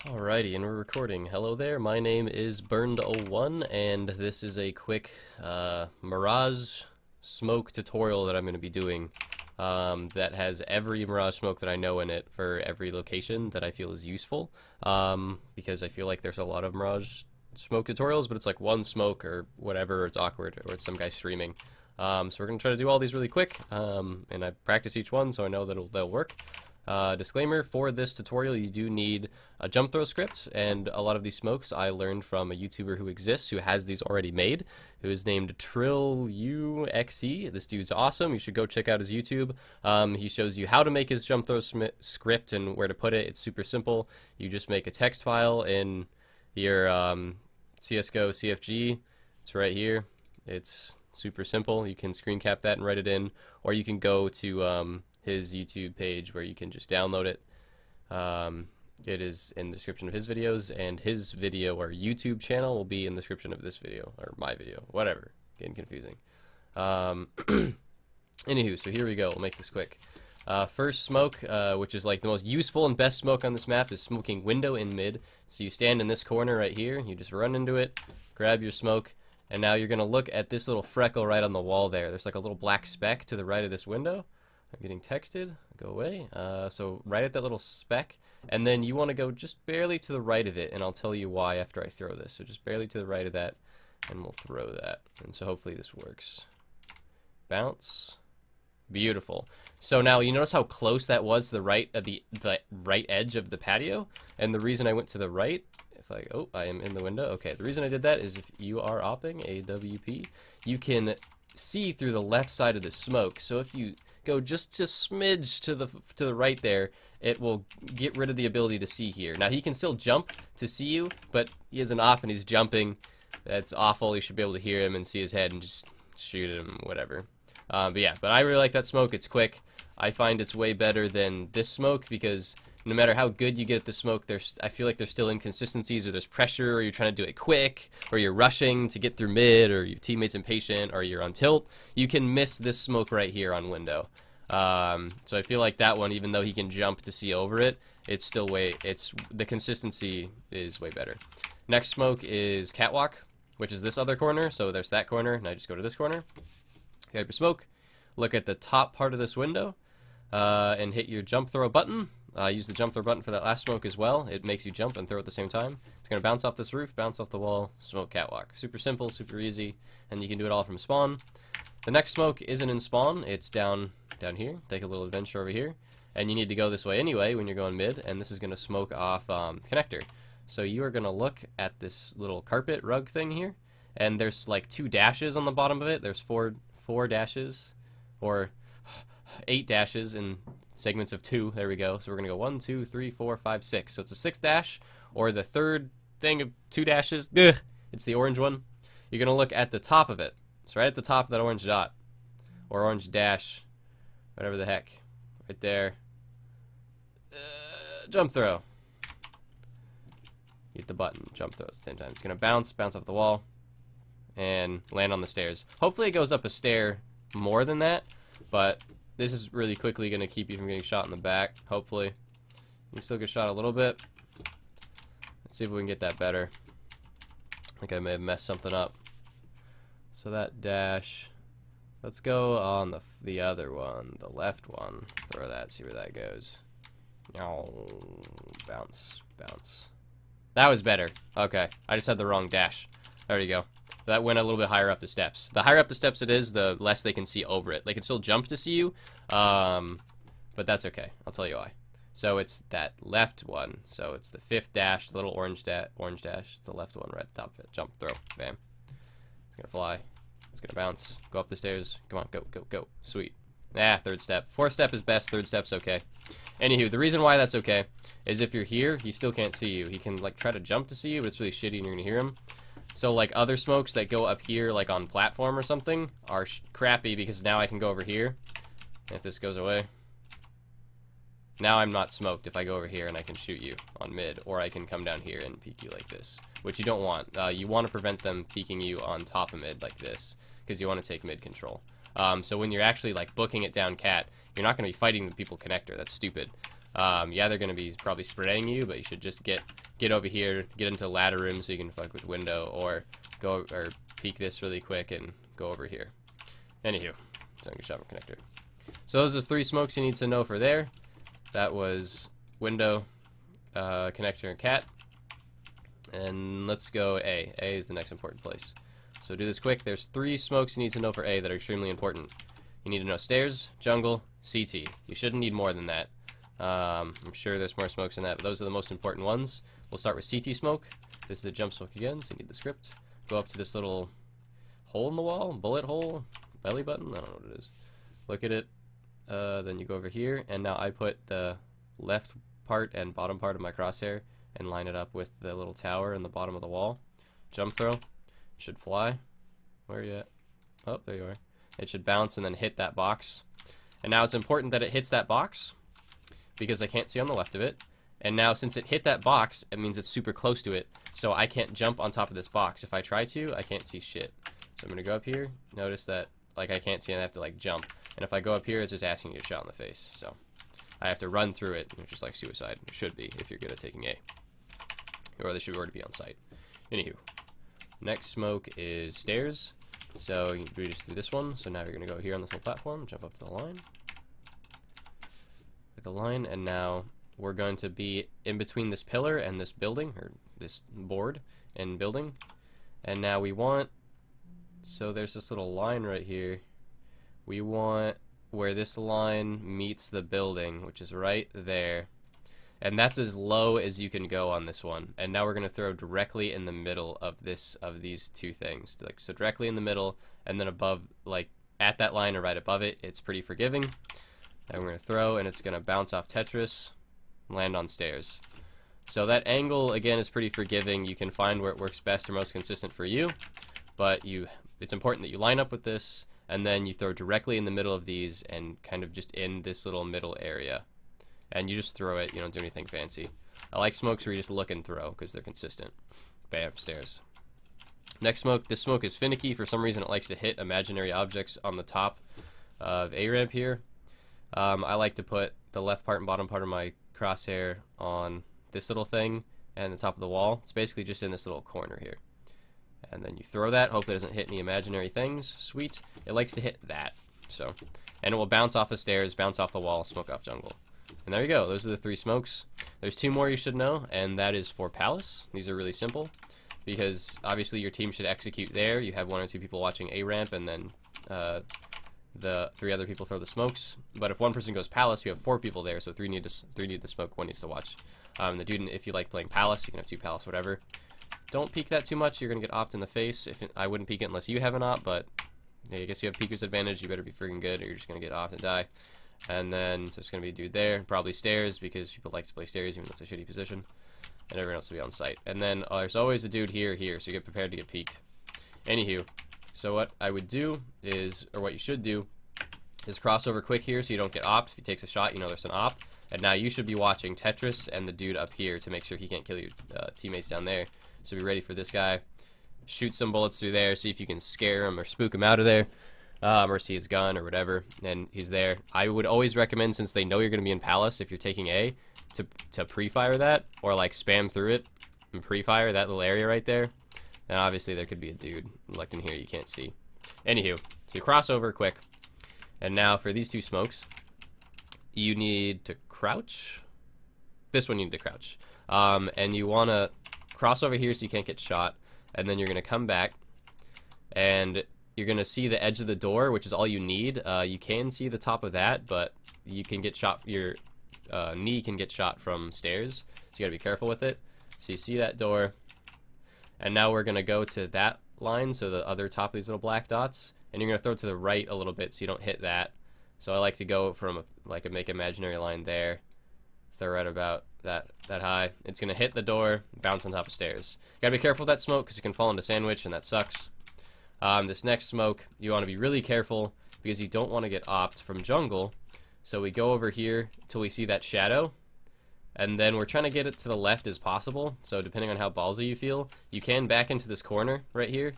Alrighty, and we're recording. Hello there, my name is Burned01, and this is a quick Mirage smoke tutorial that I'm going to be doing that has every Mirage smoke that I know in it for every location that I feel is useful, because I feel like there's a lot of Mirage smoke tutorials, but it's like one smoke or whatever, or it's awkward, or it's some guy streaming. So we're going to try to do all these really quick, and I practice each one so I know that they'll work. Disclaimer, for this tutorial you do need a jump throw script, and a lot of these smokes I learned from a YouTuber who exists who has these already made, who is named TrillUXE. This dude's awesome. You should go check out his YouTube. He shows you how to make his jump throw script and where to put it. It's super simple. You just make a text file in your CSGO CFG. It's right here. It's super simple. You can screen cap that and write it in, or you can go to his YouTube page where you can just download it. It is in the description of his videos, and his video or YouTube channel will be in the description of this video, or my video, whatever. Getting confusing. Anywho, so here we go. We'll make this quick. First smoke, which is like the most useful and best smoke on this map, is smoking window in mid. So you stand in this corner right here, you just run into it, grab your smoke, and now you're going to look at this little freckle right on the wall there. There's like a little black speck to the right of this window. I'm getting texted. Go away. So right at that little speck, and then you want to go just barely to the right of it, and I'll tell you why after I throw this. So just barely to the right of that, and we'll throw that. And so hopefully this works. Bounce. Beautiful. So now you notice how close that was to the right of the right edge of the patio, and the reason I went to the right, I am in the window. Okay, the reason I did that is if you are opping AWP, you can see through the left side of the smoke. So if you go just a smidge to the right there, it will get rid of the ability to see here. Now he can still jump to see you, but he is an op and he's jumping. That's awful. You should be able to hear him and see his head and just shoot him, whatever. But yeah, but I really like that smoke. It's quick. I find it's way better than this smoke because no matter how good you get at the smoke, I feel like there's still inconsistencies, or there's pressure, or you're trying to do it quick, or you're rushing to get through mid, or your teammate's impatient, or you're on tilt. You can miss this smoke right here on window. So I feel like that one, even though he can jump to see over it, it's still the consistency is way better. Next smoke is Catwalk, which is this other corner. So there's that corner. Now just go to this corner. You have your smoke. Look at the top part of this window, and hit your jump throw button. Use the jump throw button for that last smoke as well. It makes you jump and throw at the same time. It's going to bounce off this roof, bounce off the wall, smoke Catwalk. Super simple, super easy, and you can do it all from spawn. The next smoke isn't in spawn. It's down here. Take a little adventure over here. And you need to go this way anyway when you're going mid, and this is going to smoke off connector. So you are going to look at this little carpet rug thing here, and there's like 2 dashes on the bottom of it. There's four dashes, or 8 dashes in segments of 2. There we go. So we're gonna go 1, 2, 3, 4, 5, 6. So it's a 6th dash, or the third thing of 2 dashes. Ugh, it's the orange one. You're gonna look at the top of it. It's right at the top of that orange dot, or orange dash, whatever the heck. Right there. Jump throw. Hit the button. Jump throw at the same time. It's gonna bounce off the wall, and land on the stairs. Hopefully it goes up a stair more than that, but this is really quickly going to keep you from getting shot in the back, hopefully. You can still get shot a little bit. Let's see if we can get that better. I think I may have messed something up. So that dash. Let's go on the other one, the left one. Throw that, see where that goes. Oh, bounce, bounce. That was better. Okay, I just had the wrong dash. There you go. That went a little bit higher up the steps. The higher up the steps it is, the less they can see over it. They can still jump to see you, but that's okay. I'll tell you why. So it's that left one. So it's the 5th dash, the little orange dash. It's the left one right at the top of it. Jump, throw, bam. It's gonna fly. It's gonna bounce. Go up the stairs. Come on, go, go, go. Sweet. 3rd step. 4th step is best. 3rd step's okay. Anywho, the reason why that's okay is if you're here, he still can't see you. He can like try to jump to see you, but it's really shitty and you're gonna hear him. So like other smokes that go up here like on platform or something are crappy, because now I can go over here. If this goes away, now I'm not smoked if I go over here and I can shoot you on mid, or I can come down here and peek you like this, which you don't want. You want to prevent them peeking you on top of mid like this, because you want to take mid control. So when you're actually like booking it down cat, you're not going to be fighting the people connector. That's stupid. Yeah, they're gonna be probably spraying you, but you should just get over here, get into ladder room so you can fuck with window, or go or peek this really quick and go over here. Anywho, so I'm gonna shove a connector. So those are 3 smokes you need to know for there. That was window, connector, and cat. And let's go A. A is the next important place. So do this quick. There's 3 smokes you need to know for A that are extremely important. You need to know stairs, jungle, CT. You shouldn't need more than that. I'm sure there's more smokes than that, but those are the most important ones. We'll start with CT smoke. This is a jump smoke again, so you need the script. Go up to this little hole in the wall, bullet hole, belly button, I don't know what it is. Look at it, then you go over here, and now I put the left part and bottom part of my crosshair and line it up with the little tower in the bottom of the wall. Jump throw. Should fly. Where are you at? Oh, there you are. It should bounce and then hit that box. And now it's important that it hits that box because I can't see on the left of it. And now since it hit that box, it means it's super close to it. So I can't jump on top of this box. If I try to, I can't see shit. So I'm going to go up here. Notice that like I can't see and I have to like jump. And if I go up here, it's just asking you to shot in the face. So I have to run through it, which is like suicide. It should be if you're good at taking A. Or they should already be on site. Anywho. Next smoke is stairs. So you can just do this one. So now you're going to go here on this little platform, jump up to the line. With the line, and now we're going to be in between this pillar and this building, or this board and building. And now we want, so there's this little line right here. We want where this line meets the building, which is right there. And that's as low as you can go on this one. And now we're going to throw directly in the middle of these 2 things. Like, so directly in the middle, and then above, like at that line or right above it, it's pretty forgiving. And we're going to throw, and it's going to bounce off Tetris, land on stairs. So that angle, again, is pretty forgiving. You can find where it works best or most consistent for you. But it's important that you line up with this, and then you throw directly in the middle of these and kind of just in this little middle area. And you just throw it, you don't do anything fancy. I like smokes where you just look and throw because they're consistent. Bam, stairs. Next smoke, this smoke is finicky. For some reason it likes to hit imaginary objects on the top of A ramp here. I like to put the left part and bottom part of my crosshair on this little thing and the top of the wall. It's basically just in this little corner here. And then you throw that, hope it doesn't hit any imaginary things. Sweet. It likes to hit that. So, and it will bounce off the stairs, bounce off the wall, smoke off jungle. And there you go. Those are the 3 smokes. There's 2 more you should know, and that is for Palace. These are really simple because obviously your team should execute there. You have 1 or 2 people watching A ramp, and then the 3 other people throw the smokes. But if 1 person goes Palace, you have 4 people there, so 3 need to smoke, 1 needs to watch. The dude, if you like playing Palace, you can have 2 Palace, whatever. Don't peek that too much. You're gonna get opt in the face. I wouldn't peek it unless you have an opt, but yeah, I guess you have peeker's advantage. You better be freaking good, or you're just gonna get opt and die. And then so it's going to be a dude there, probably stairs because people like to play stairs even though it's a shitty position. And everyone else will be on site. And then there's always a dude here, so you get prepared to get peeked. Anywho, so what I would do is, or what you should do, is cross over quick here so you don't get opt. If he takes a shot, you know there's an opt. And now you should be watching Tetris and the dude up here to make sure he can't kill your teammates down there. So be ready for this guy. Shoot some bullets through there, see if you can scare him or spook him out of there. Or see his gun or whatever, and he's there. I would always recommend, since they know you're going to be in Palace, if you're taking A, to pre-fire that, or like spam through it and pre-fire that little area right there. And obviously there could be a dude like in here you can't see. Anywho, so you cross over quick, and now for these 2 smokes, you need to crouch. This one you need to crouch, and you want to cross over here so you can't get shot, and then you're going to come back, and you're going to see the edge of the door, which is all you need. You can see the top of that, but you can get shot, your knee can get shot from stairs, so you got to be careful with it. So you see that door, and now we're going to go to that line, so the other top of these little black dots, and you're going to throw to the right a little bit so you don't hit that. So I like to go from like a make imaginary line there, throw right about that high. It's going to hit the door, bounce on top of stairs. You got to be careful with that smoke because it can fall into sandwich, and that sucks. This next smoke, you want to be really careful because you don't want to get opt from jungle. So we go over here till we see that shadow, and then we're trying to get it to the left as possible. So depending on how ballsy you feel, you can back into this corner right here,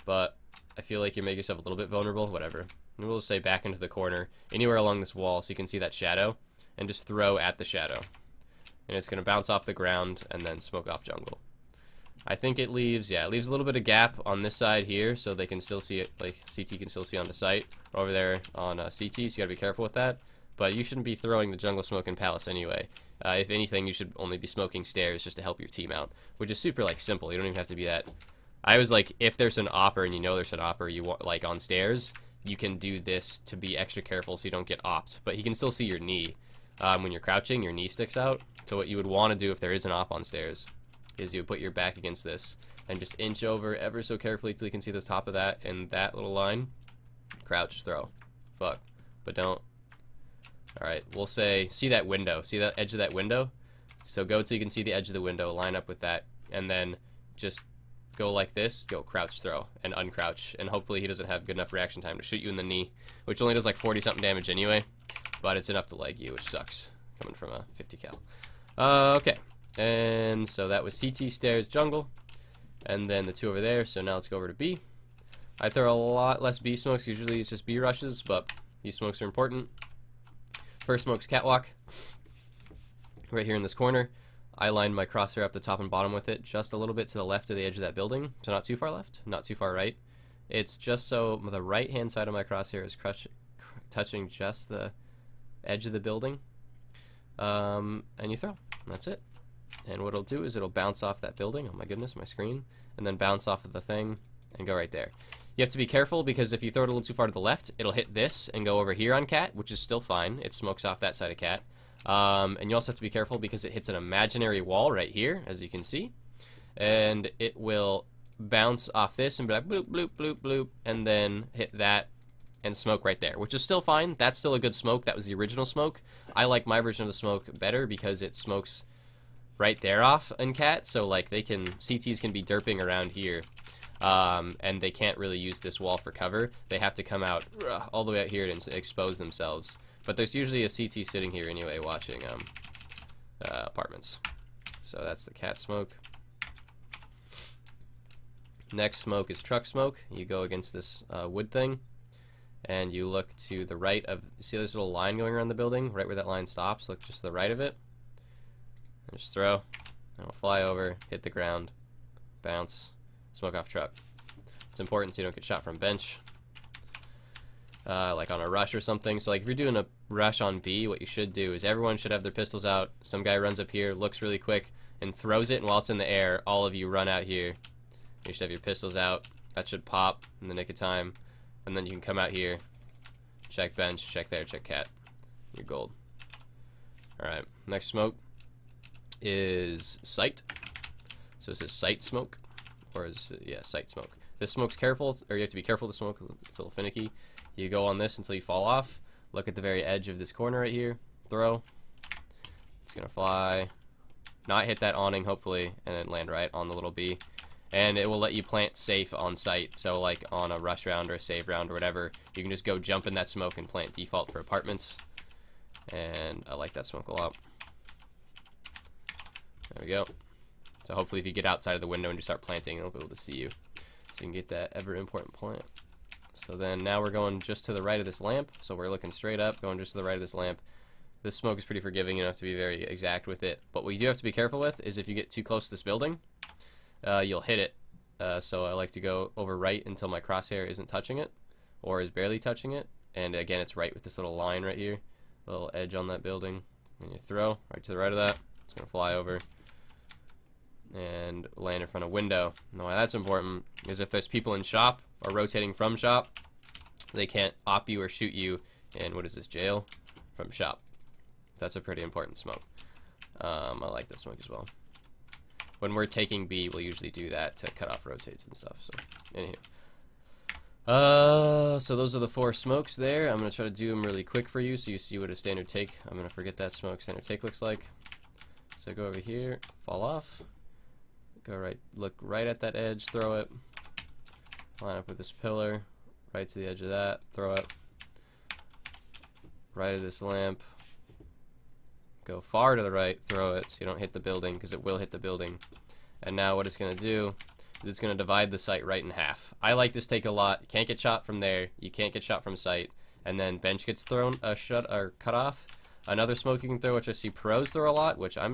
but I feel like you make yourself a little bit vulnerable, whatever. And we'll just say back into the corner, anywhere along this wall so you can see that shadow. and just throw at the shadow. And it's going to bounce off the ground and then smoke off jungle. I think it leaves, yeah, it leaves a little bit of gap on this side here so they can still see it, like CT can still see on the site. Over there on CT, so you gotta be careful with that. But you shouldn't be throwing the jungle smoke in Palace anyway. If anything, you should only be smoking stairs just to help your team out, which is super, like, simple. You don't even have to be that. I was like, if there's an opper and you know there's an opper, you want, like, on stairs, you can do this to be extra careful so you don't get opped. But he can still see your knee. When you're crouching, your knee sticks out. So what you would want to do if there is an op on stairs is you would put your back against this and just inch over ever so carefully till you can see the top of that and that little line. Crouch, throw. Fuck. But don't. Alright, we'll say, see that window. See that edge of that window? So go till you can see the edge of the window, line up with that, and then just go like this, go crouch, throw, and uncrouch. And hopefully he doesn't have good enough reaction time to shoot you in the knee, which only does like 40-something damage anyway, but it's enough to leg you, which sucks, coming from a 50 cal. Okay. And so that was CT, stairs, jungle, and then the two over there. So now let's go over to B. I throw a lot less B smokes. Usually it's just B rushes, but these smokes are important. First smoke's Catwalk. Right here in this corner. I lined my crosshair up the top and bottom with it, just a little bit to the left of the edge of that building. So not too far left, not too far right. It's just so the right-hand side of my crosshair is touching just the edge of the building. And you throw. That's it. And what it'll do is it'll bounce off that building. Oh my goodness, my screen. And then bounce off of the thing and go right there. You have to be careful because if you throw it a little too far to the left, it'll hit this and go over here on Cat, which is still fine. It smokes off that side of Cat. And you also have to be careful because it hits an imaginary wall right here, as you can see. And it will bounce off this and be like bloop, bloop, bloop, bloop, and then hit that and smoke right there, which is still fine. That's still a good smoke. That was the original smoke. I like my version of the smoke better because it smokes right there off in Cat, so like they can, CTs can be derping around here, and they can't really use this wall for cover. They have to come out all the way out here and expose themselves. But there's usually a CT sitting here anyway watching apartments. So that's the Cat smoke. Next smoke is truck smoke. You go against this wood thing, and you look to the right of, see this little line going around the building, right where that line stops, look just to the right of it. And just throw, and it'll fly over, hit the ground, bounce, smoke off truck. It's important so you don't get shot from bench, like on a rush or something. So like if you're doing a rush on B, what you should do is everyone should have their pistols out. Some guy runs up here, looks really quick, and throws it, and while it's in the air, all of you run out here. You should have your pistols out. That should pop in the nick of time. And then you can come out here, check bench, check there, check Cat. You're gold. Alright, next smoke is sight. So is this sight smoke? Or is it, yeah, sight smoke. This smoke's careful, or you have to be careful of the smoke, it's a little finicky. You go on this until you fall off. Look at the very edge of this corner right here. Throw. It's gonna fly. Not hit that awning, hopefully, and then land right on the little B. And it will let you plant safe on site. So like on a rush round or a save round or whatever, you can just go jump in that smoke and plant default for apartments. And I like that smoke a lot. There we go. So hopefully if you get outside of the window and you start planting, they'll be able to see you. So you can get that ever important plant. So then now we're going just to the right of this lamp. So we're looking straight up, going just to the right of this lamp. This smoke is pretty forgiving, you don't have to be very exact with it. But what you do have to be careful with is if you get too close to this building, you'll hit it. So I like to go over right until my crosshair isn't touching it, or is barely touching it. And again, it's right with this little line right here, little edge on that building. And you throw right to the right of that. It's gonna fly over and land in front of window. And why that's important is if there's people in shop or rotating from shop, they can't op you or shoot you in, what is this, jail? From shop. That's a pretty important smoke. I like this smoke as well. When we're taking B, we'll usually do that to cut off rotates and stuff. So, anywho. So those are the 4 smokes there. I'm going to try to do them really quick for you so you see what a standard take, I'm going to forget that smoke, standard take looks like. So go over here, fall off, go right, look right at that edge, throw it, line up with this pillar, right to the edge of that, throw it, right of this lamp, go far to the right, throw it so you don't hit the building, because it will hit the building. And now what it's going to do is it's going to divide the site right in half. I like this take a lot. You can't get shot from there, you can't get shot from site, and then bench gets thrown, cut off. Another smoke you can throw, which I see pros throw a lot, which I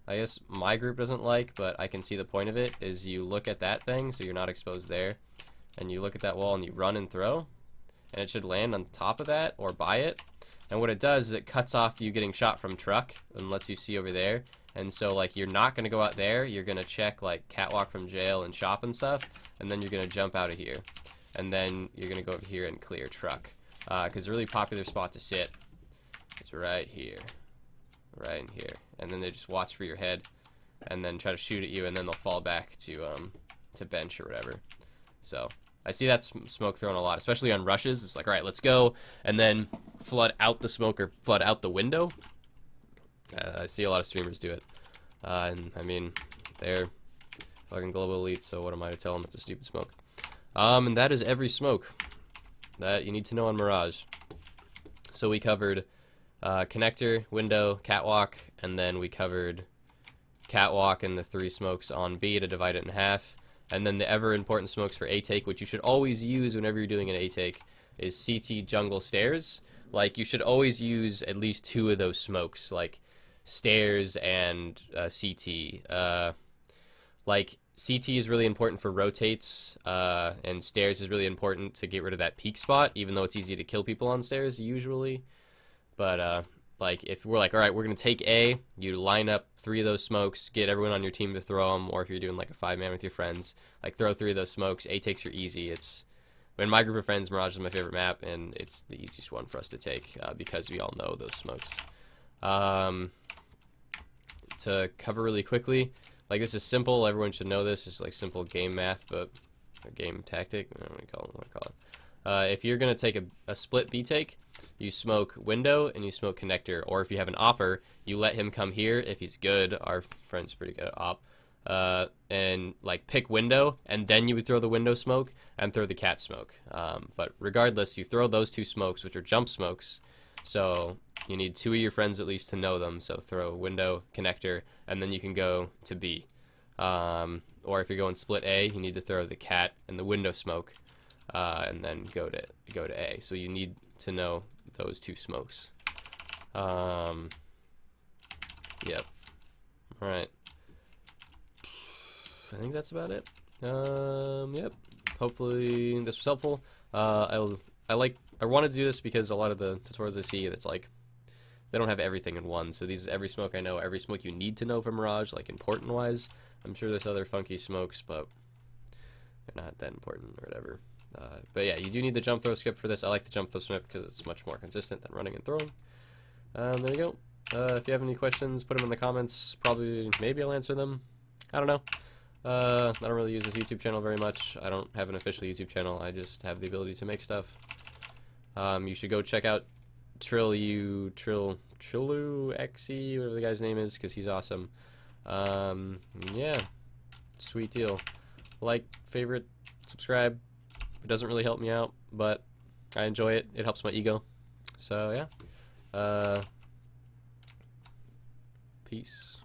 guess my group doesn't like, but I can see the point of it, is you look at that thing, so you're not exposed there, and you look at that wall and you run and throw, and it should land on top of that or by it. And what it does is it cuts off you getting shot from truck and lets you see over there. And so, like, you're not going to go out there. You're going to check, like, Catwalk from jail and shop and stuff, and then you're going to jump out of here. And then you're going to go over here and clear truck. Because a really popular spot to sit is right here. Right in here. And then they just watch for your head and then try to shoot at you, and then they'll fall back to bench or whatever. So I see that smoke thrown a lot, especially on rushes. It's like, all right, let's go, and then flood out the smoke or flood out the window. I see a lot of streamers do it. And I mean, they're fucking global elite, so what am I to tell them? It's a stupid smoke. And that is every smoke that you need to know on Mirage. So we covered connector, window, catwalk, and then we covered catwalk and the 3 smokes on B to divide it in half. And then the ever important smokes for A take, which you should always use whenever you're doing an A take, is CT, jungle, stairs. Like, you should always use at least 2 of those smokes, like stairs and CT. Like, CT is really important for rotates, and stairs is really important to get rid of that peak spot, even though it's easy to kill people on stairs usually. But like, if we're like, all right, we're gonna take A, you line up 3 of those smokes, get everyone on your team to throw them, or if you're doing like a 5-man with your friends, like, throw 3 of those smokes. A takes are easy. It's, in my group of friends, Mirage is my favorite map, and it's the easiest one for us to take because we all know those smokes. To cover really quickly, like, this is simple. Everyone should know this. It's like simple game math, but or game tactic. I don't know what to call it. If you're gonna take a split B take, you smoke window and you smoke connector. Or if you have an opper, you let him come here if he's good. Our friend's pretty good at op. And like, pick window, and then you would throw the window smoke and throw the cat smoke. But regardless, you throw those 2 smokes, which are jump smokes. So you need 2 of your friends at least to know them. So throw window, connector, and then you can go to B. Or if you're going split A, you need to throw the cat and the window smoke, and then go to A. So you need to know those 2 smokes. Yep. All right. I think that's about it. Yep. Hopefully this was helpful. I wanted to do this because a lot of the tutorials I see, it's like, they don't have everything in one. So these is every smoke I know, every smoke you need to know for Mirage, like, important wise. I'm sure there's other funky smokes, but they're not that important or whatever. But yeah, you do need the jump throw skip for this. I like the jump throw skip because it's much more consistent than running and throwing. There you go. If you have any questions, put them in the comments. Maybe I'll answer them. I don't know. I don't really use this YouTube channel very much. I don't have an official YouTube channel. I just have the ability to make stuff. You should go check out Trillu XE, whatever the guy's name is, because he's awesome. Yeah, sweet deal. Like, favorite, subscribe. It doesn't really help me out, but I enjoy it. It helps my ego. So yeah. Peace.